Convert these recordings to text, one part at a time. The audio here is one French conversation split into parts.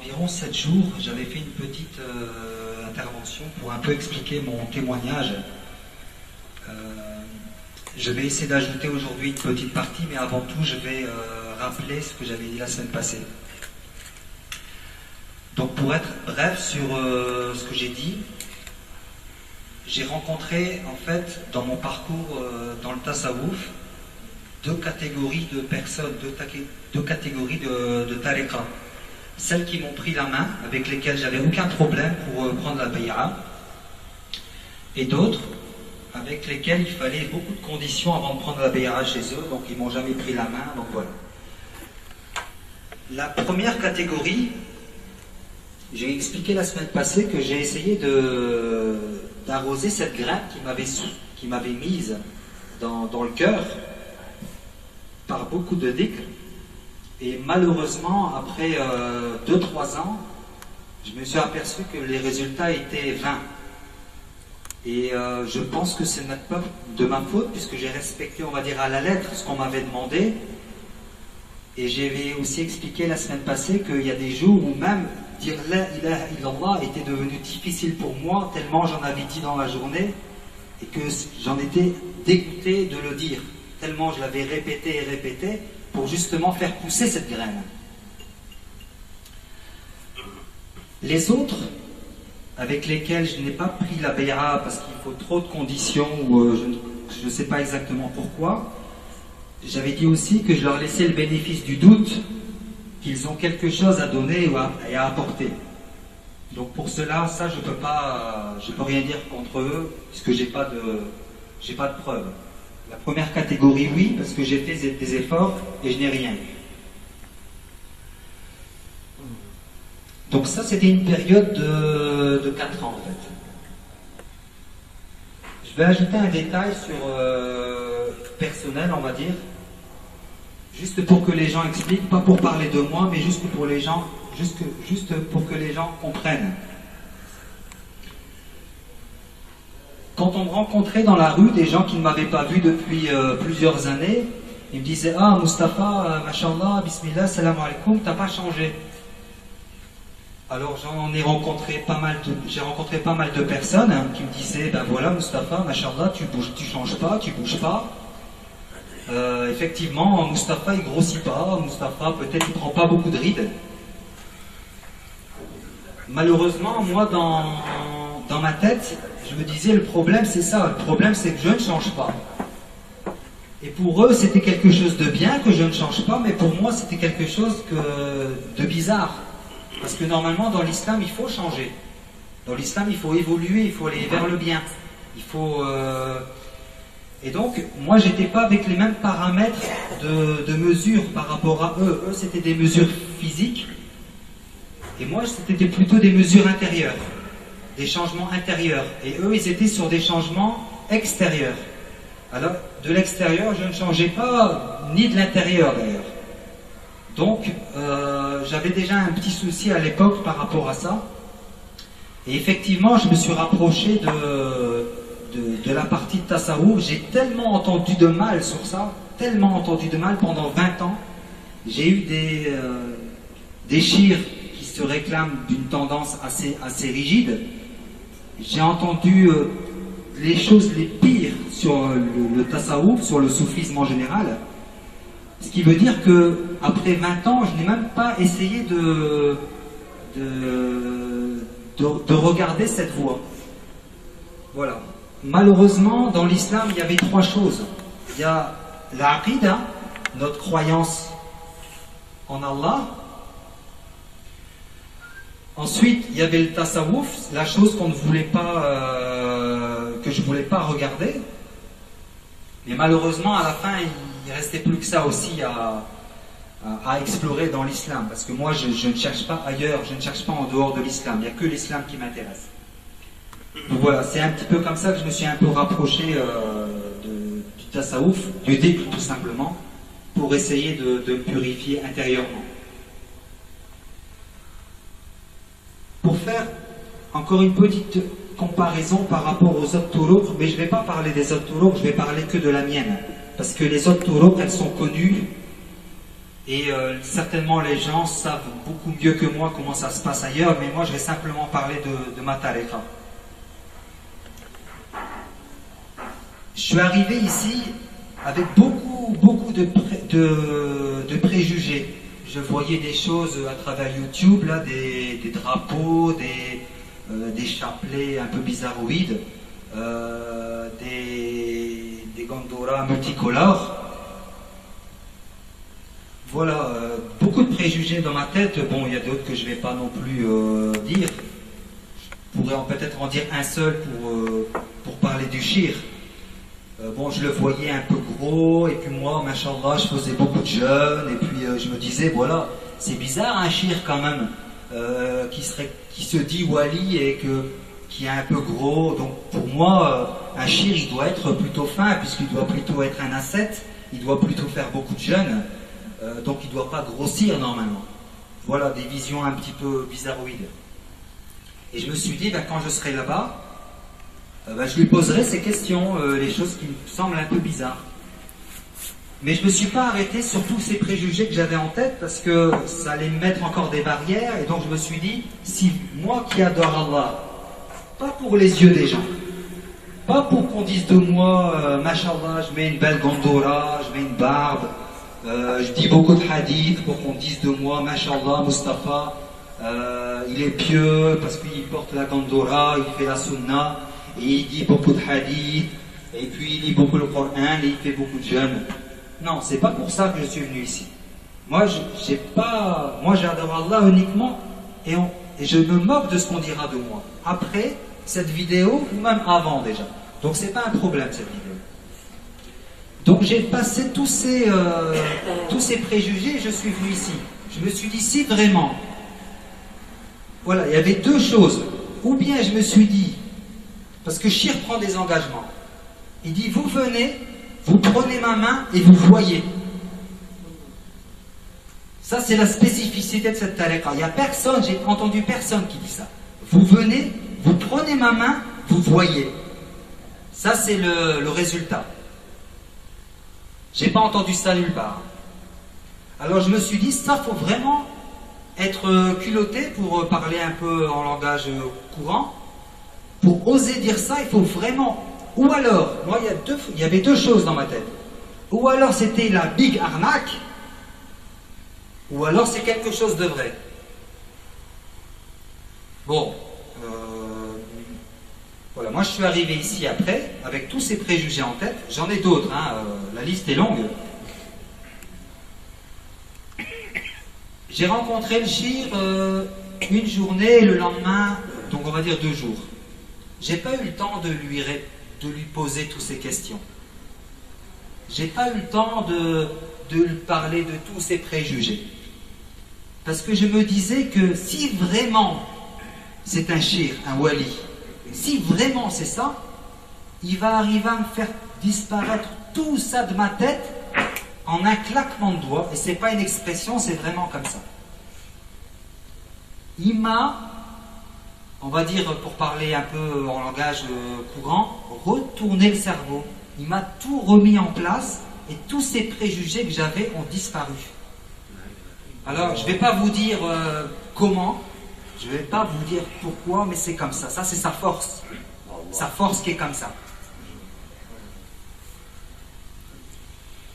Environ 7 jours, j'avais fait une petite intervention pour un peu expliquer mon témoignage. Euh, je vais essayer d'ajouter aujourd'hui une petite partie, mais avant tout, je vais rappeler ce que j'avais dit la semaine passée. Donc, pour être bref sur ce que j'ai dit, j'ai rencontré, en fait, dans mon parcours dans le Tasawwuf, deux catégories de personnes, deux catégories de tariqa. Celles qui m'ont pris la main, avec lesquelles j'avais aucun problème pour prendre la bay'a, et d'autres avec lesquelles il fallait beaucoup de conditions avant de prendre la bay'a chez eux, donc ils m'ont jamais pris la main, donc voilà. La première catégorie, j'ai expliqué la semaine passée que j'ai essayé d'arroser cette graine qui m'avait mise dans le cœur par beaucoup de dhikr. Et malheureusement, après 2-3 ans, je me suis aperçu que les résultats étaient vains. Et je pense que c'est pas de ma faute, puisque j'ai respecté, on va dire, à la lettre ce qu'on m'avait demandé. Et j'avais aussi expliqué la semaine passée qu'il y a des jours où même dire la ilaha illallah était devenu difficile pour moi, tellement j'en avais dit dans la journée, et que j'en étais dégoûté de le dire, tellement je l'avais répété et répété, pour justement faire pousser cette graine. Les autres, avec lesquels je n'ai pas pris la bay'a parce qu'il faut trop de conditions, ou je ne sais pas exactement pourquoi, j'avais dit aussi que je leur laissais le bénéfice du doute, qu'ils ont quelque chose à donner et à apporter. Donc pour cela, ça je peux rien dire contre eux, puisque j'ai pas de preuves. La première catégorie, oui, parce que j'ai fait des efforts et je n'ai rien eu. Donc ça, c'était une période de 4 ans, en fait. Je vais ajouter un détail sur personnel, on va dire, juste pour que les gens expliquent, pas pour parler de moi, mais juste pour les gens, juste pour que les gens comprennent. Quand on me rencontrait dans la rue des gens qui ne m'avaient pas vu depuis plusieurs années, ils me disaient « Ah, Mustapha, mashallah, bismillah, salam alaikum, t'as pas changé. » Alors j'ai rencontré pas mal de personnes qui me disaient « Ben voilà, Mustapha, mashallah, tu changes pas, tu bouges pas. Effectivement, Mustapha, il grossit pas, Mustapha, peut-être il prend pas beaucoup de rides. » Malheureusement, moi, dans ma tête, je me disais, le problème c'est ça, le problème c'est que je ne change pas. Et pour eux, c'était quelque chose de bien que je ne change pas, mais pour moi, c'était quelque chose de bizarre. Parce que normalement, dans l'islam, il faut changer. Dans l'islam, il faut évoluer, il faut aller vers le bien. Il faut... Et donc, moi, j'étais pas avec les mêmes paramètres de mesure par rapport à eux. Eux, c'était des mesures physiques. Et moi, c'était plutôt des mesures intérieures. Des changements intérieurs. Et eux, ils étaient sur des changements extérieurs. Alors, de l'extérieur, je ne changeais pas, ni de l'intérieur d'ailleurs. Donc, j'avais déjà un petit souci à l'époque par rapport à ça. Et effectivement, je me suis rapproché de la partie de Tasawwuf. J'ai tellement entendu de mal sur ça, tellement entendu de mal pendant 20 ans. J'ai eu des chirs qui se réclament d'une tendance assez rigide. J'ai entendu les choses les pires sur le tasawwuf, sur le soufisme en général. Ce qui veut dire que après 20 ans, je n'ai même pas essayé de regarder cette voie. Voilà. Malheureusement, dans l'islam, il y avait 3 choses. Il y a l'aqida, notre croyance en Allah. Ensuite, il y avait le tasawwuf, la chose qu'on ne voulait pas, que je ne voulais pas regarder. Mais malheureusement, à la fin, il ne restait plus que ça aussi à explorer dans l'islam. Parce que moi, je ne cherche pas ailleurs, je ne cherche pas en dehors de l'islam. Il n'y a que l'islam qui m'intéresse. Donc voilà, c'est un petit peu comme ça que je me suis un peu rapproché du tasawwuf, du dhikr tout simplement, pour essayer de me purifier intérieurement. Pour faire encore une petite comparaison par rapport aux autres turuq, mais je ne vais pas parler des autres turuq, je vais parler que de la mienne. Parce que les autres turuq, elles sont connues Et certainement les gens savent beaucoup mieux que moi comment ça se passe ailleurs, mais moi je vais simplement parler de ma tariqa. Je suis arrivé ici avec beaucoup de préjugés. Je voyais des choses à travers YouTube, là, des drapeaux, des chapelets un peu bizarroïdes, des gandoras multicolores. Voilà, beaucoup de préjugés dans ma tête. Bon, il y a d'autres que je ne vais pas non plus dire. Je pourrais peut-être en dire un seul pour parler du shir. Bon, je le voyais un peu gros, et puis moi, machallah, je faisais beaucoup de jeûnes, et puis je me disais, voilà, c'est bizarre un shir quand même, qui se dit wali et qui est un peu gros. Donc pour moi, un shir, il doit être plutôt fin, puisqu'il doit plutôt être un ascète, il doit plutôt faire beaucoup de jeûnes. Donc il ne doit pas grossir normalement. Voilà, des visions un petit peu bizarroïdes. Et je me suis dit, quand je serai là-bas, je lui poserai ces questions, les choses qui me semblent un peu bizarres. Mais je ne me suis pas arrêté sur tous ces préjugés que j'avais en tête, parce que ça allait me mettre encore des barrières, et donc je me suis dit, si moi qui adore Allah, pas pour les yeux des gens, pas pour qu'on dise de moi, mashallah, je mets une belle gondora, je mets une barbe, je dis beaucoup de hadiths pour qu'on dise de moi, mashallah, Mustafa, il est pieux parce qu'il porte la gondora, il fait la sunna, et il dit beaucoup de hadiths, et puis il lit beaucoup le Coran, et il fait beaucoup de jeûnes. Non, c'est pas pour ça que je suis venu ici. Moi, j'adore Allah uniquement, et je me moque de ce qu'on dira de moi. Après cette vidéo, ou même avant déjà. Donc c'est pas un problème cette vidéo. Donc j'ai passé tous ces préjugés et je suis venu ici. Je me suis dit, si vraiment, voilà, il y avait deux choses. Ou bien je me suis dit, parce que Shir prend des engagements. Il dit, vous venez, vous prenez ma main et vous voyez. Ça c'est la spécificité de cette tariqa. Il n'y a personne, j'ai entendu personne qui dit ça. Vous venez, vous prenez ma main, vous voyez. Ça c'est le résultat. J'ai pas entendu ça nulle part. Alors je me suis dit, ça faut vraiment être culotté pour parler un peu en langage courant. Pour oser dire ça, il faut vraiment. Ou alors, moi il y avait deux choses dans ma tête. Ou alors c'était la big arnaque, ou alors c'est quelque chose de vrai. Bon, voilà, moi je suis arrivé ici après, avec tous ces préjugés en tête. J'en ai d'autres, la liste est longue. J'ai rencontré le Shir une journée et le lendemain, donc on va dire 2 jours. J'ai pas eu le temps de lui poser toutes ces questions. J'ai pas eu le temps de lui parler de tous ces préjugés. Parce que je me disais que si vraiment c'est un Shir, un wali, si vraiment c'est ça, il va arriver à me faire disparaître tout ça de ma tête en un claquement de doigts. Et c'est pas une expression, c'est vraiment comme ça. Il m'a, on va dire pour parler un peu en langage courant, retourné le cerveau. Il m'a tout remis en place et tous ces préjugés que j'avais ont disparu. Alors je ne vais pas vous dire comment, je ne vais pas vous dire pourquoi, mais c'est comme ça. Ça c'est sa force. Sa force qui est comme ça.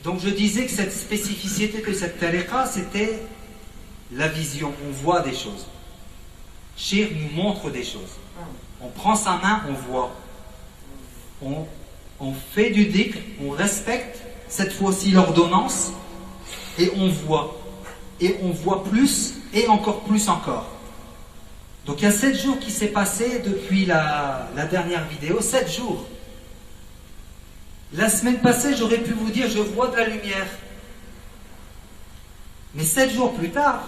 Donc je disais que cette spécificité de cette tariqa, c'était la vision. On voit des choses. Shir nous montre des choses. On prend sa main, on voit. On fait du dhikr, on respecte cette fois-ci l'ordonnance et on voit. Et on voit plus et encore plus encore. Donc il y a 7 jours qui s'est passé depuis la dernière vidéo. 7 jours. La semaine passée, j'aurais pu vous dire, je vois de la lumière. Mais 7 jours plus tard,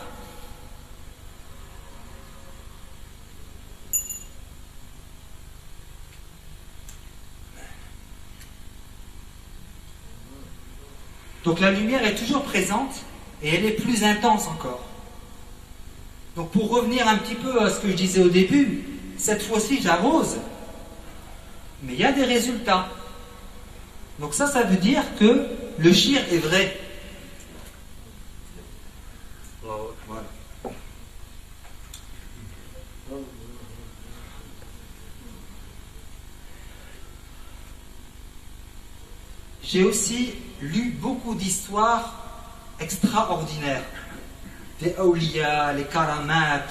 donc la lumière est toujours présente et elle est plus intense encore. Donc pour revenir un petit peu à ce que je disais au début, cette fois-ci j'arrose, mais il y a des résultats. Donc ça veut dire que le shir est vrai. J'ai aussi lu beaucoup d'histoires extraordinaires. Les awliya, les karamat,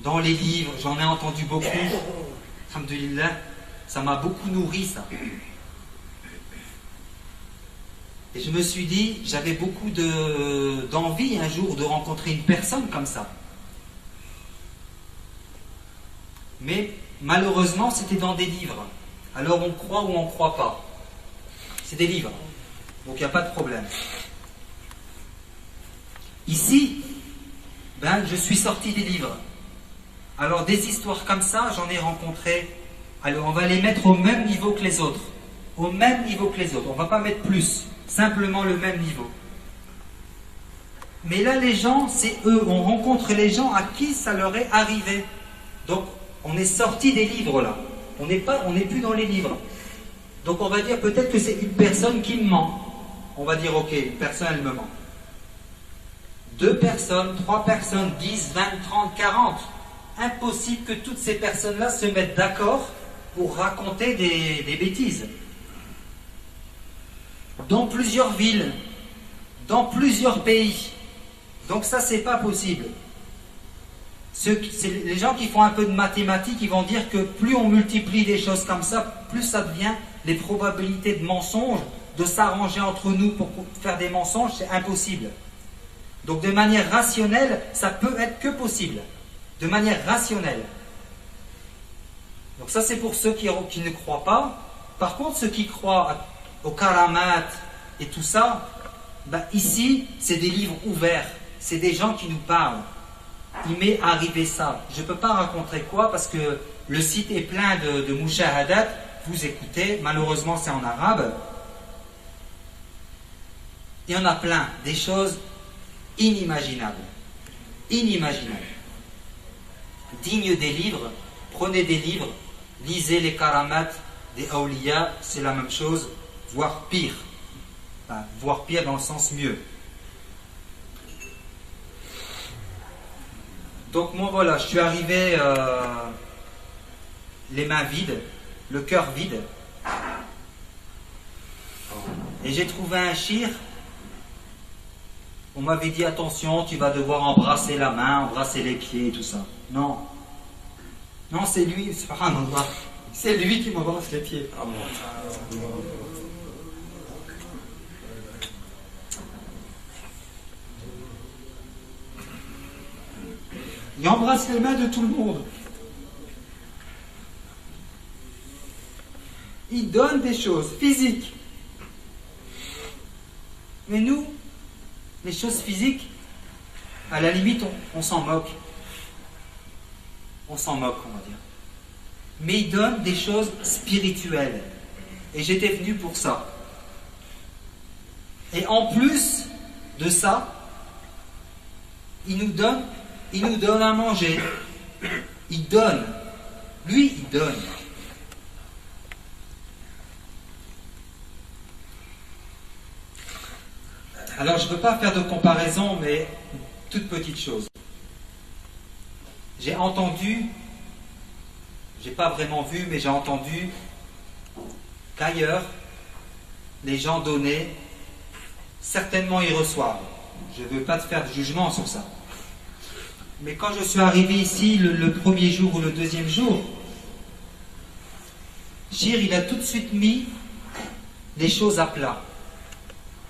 dans les livres, j'en ai entendu beaucoup. Alhamdulillah, ça m'a beaucoup nourri ça. Et je me suis dit, j'avais beaucoup d'envie un jour de rencontrer une personne comme ça. Mais malheureusement, c'était dans des livres. Alors on croit ou on ne croit pas. C'est des livres. Donc il n'y a pas de problème. Ici, je suis sorti des livres. Alors des histoires comme ça, j'en ai rencontré. Alors on va les mettre au même niveau que les autres. Au même niveau que les autres. On ne va pas mettre plus. Simplement le même niveau. Mais là, les gens, c'est eux. On rencontre les gens à qui ça leur est arrivé. Donc, on est sorti des livres là. On n'est plus dans les livres. Donc, on va dire peut-être que c'est une personne qui me ment. On va dire, ok, une personne, elle me ment. 2 personnes, 3 personnes, 10, 20, 30, 40. Impossible que toutes ces personnes-là se mettent d'accord pour raconter des bêtises. Dans plusieurs villes, dans plusieurs pays. Donc ça, c'est pas possible. Les gens qui font un peu de mathématiques, ils vont dire que plus on multiplie des choses comme ça, plus ça devient les probabilités de mensonges, de s'arranger entre nous pour faire des mensonges, c'est impossible. Donc de manière rationnelle, ça peut être que possible. De manière rationnelle. Donc ça, c'est pour ceux qui ne croient pas. Par contre, ceux qui croient au karamat et tout ça, ici, c'est des livres ouverts. C'est des gens qui nous parlent. Il m'est arrivé ça. Je ne peux pas raconter quoi parce que le site est plein de mushahadat. Vous écoutez, malheureusement c'est en arabe. Il y en a plein, des choses inimaginables. Inimaginables. Dignes des livres. Prenez des livres, lisez les karamat des awliya, c'est la même chose. Voire pire. Voire pire dans le sens mieux. Donc moi voilà, je suis arrivé les mains vides, le cœur vide. Et j'ai trouvé un shir. On m'avait dit attention, tu vas devoir embrasser la main, embrasser les pieds et tout ça. Non. Non, c'est lui, subhanallah. C'est lui qui m'embrasse les pieds. Il embrasse les mains de tout le monde. Il donne des choses physiques. Mais nous, les choses physiques, à la limite, on s'en moque. On s'en moque, on va dire. Mais il donne des choses spirituelles. Et j'étais venu pour ça. Et en plus de ça, il nous donne à manger. Il donne. Lui, il donne. Alors, je ne peux pas faire de comparaison, mais toute petite chose. J'ai entendu, j'ai pas vraiment vu, mais j'ai entendu qu'ailleurs, les gens donnaient, certainement ils reçoivent. Je ne veux pas te faire de jugement sur ça. Mais quand je suis arrivé ici, le premier jour ou le deuxième jour, Shir, il a tout de suite mis les choses à plat.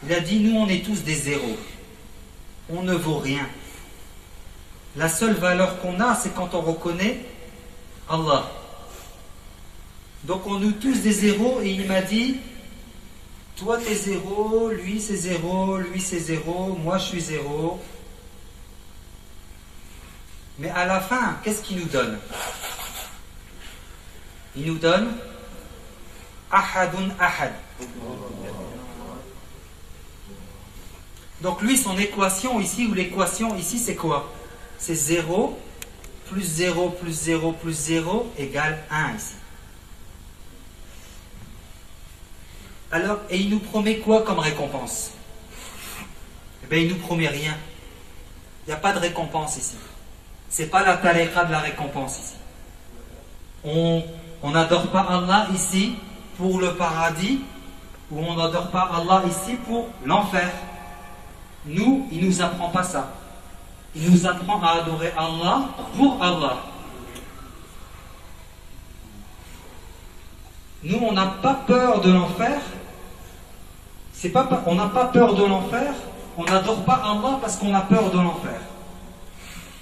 Il a dit, nous on est tous des zéros. On ne vaut rien. La seule valeur qu'on a, c'est quand on reconnaît Allah. Donc on nous tous des zéros et il m'a dit, toi t'es zéro, lui c'est zéro, lui c'est zéro, moi je suis zéro. Mais à la fin, qu'est-ce qu'il nous donne? Il nous donne Ahadun Ahad. Donc lui, son équation ici, ou l'équation ici, c'est quoi? C'est 0 plus 0 plus 0 plus 0 égale 1 ici. Alors, et il nous promet quoi comme récompense? Eh bien, il nous promet rien. Il n'y a pas de récompense ici. C'est pas la tariqa de la récompense ici. On n'adore pas Allah ici pour le paradis, ou on n'adore pas Allah ici pour l'enfer. Nous, il nous apprend pas ça. Il nous apprend à adorer Allah pour Allah. Nous, on n'a pas peur de l'enfer. On n'a pas peur de l'enfer. On n'adore pas Allah parce qu'on a peur de l'enfer.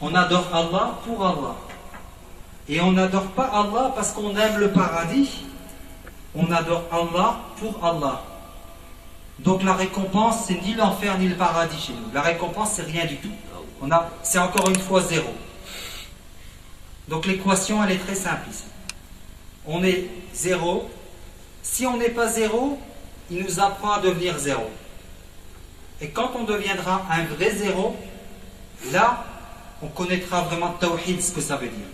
On adore Allah pour Allah. Et on n'adore pas Allah parce qu'on aime le paradis. On adore Allah pour Allah. Donc la récompense, c'est ni l'enfer ni le paradis chez nous. La récompense, c'est rien du tout. C'est encore une fois zéro. Donc l'équation, elle est très simple ici. On est zéro. Si on n'est pas zéro, il nous apprend à devenir zéro. Et quand on deviendra un vrai zéro, là, on connaîtra vraiment tawhid, ce que ça veut dire.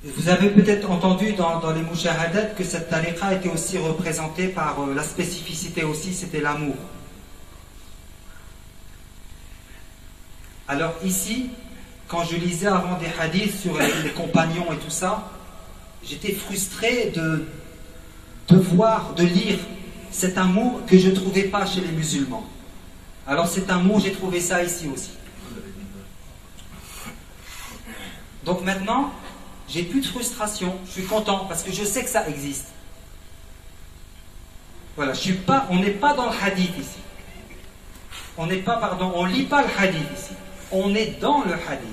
Vous avez peut-être entendu dans les mushahadat que cette tariqa était aussi représentée par la spécificité aussi, c'était l'amour. Alors ici, quand je lisais avant des hadiths sur les compagnons et tout ça, j'étais frustré de voir, de lire cet amour que je ne trouvais pas chez les musulmans. Alors cet amour, j'ai trouvé ça ici aussi. Donc maintenant, j'ai plus de frustration, je suis content parce que je sais que ça existe. Voilà, on n'est pas dans le hadith ici. On lit pas le hadith ici. On est dans le hadith.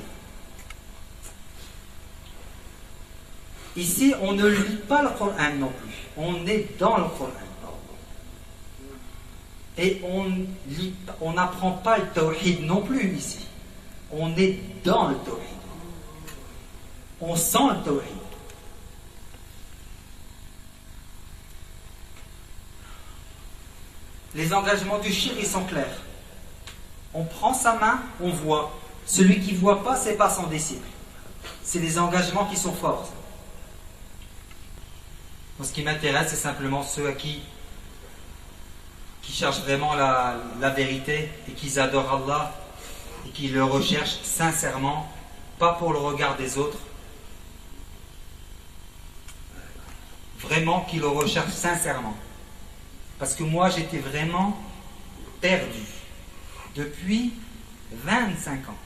Ici, on ne lit pas le Coran non plus. On est dans le Coran. Et on n'apprend pas le tawhid non plus ici. On est dans le tawhid. On sent le tawhid. Les engagements du shir, ils sont clairs. On prend sa main, on voit. Celui qui ne voit pas, c'est pas son disciple. C'est des engagements qui sont forts. Moi, ce qui m'intéresse, c'est simplement ceux qui cherchent vraiment la vérité et qui adorent Allah et qui le recherchent sincèrement, pas pour le regard des autres. Vraiment qui le recherchent sincèrement. Parce que moi, j'étais vraiment perdu. Depuis 25 ans.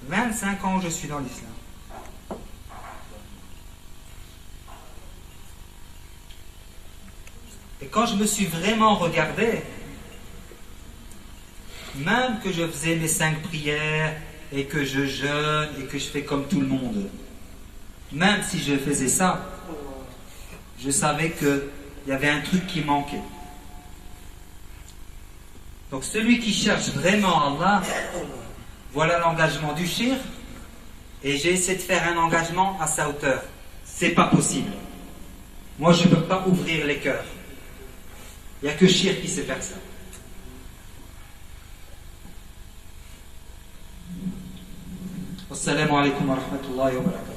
25 ans, je suis dans l'islam. Et quand je me suis vraiment regardé, même que je faisais mes 5 prières et que je jeûne et que je fais comme tout le monde, même si je faisais ça, je savais qu'il y avait un truc qui manquait. Donc celui qui cherche vraiment Allah, voilà l'engagement du shir, et j'ai essayé de faire un engagement à sa hauteur. C'est pas possible. Moi, je ne peux pas ouvrir les cœurs. Il n'y a que shir qui sait faire ça. Assalamu alaikum wa rahmatullahi wa barakatuh.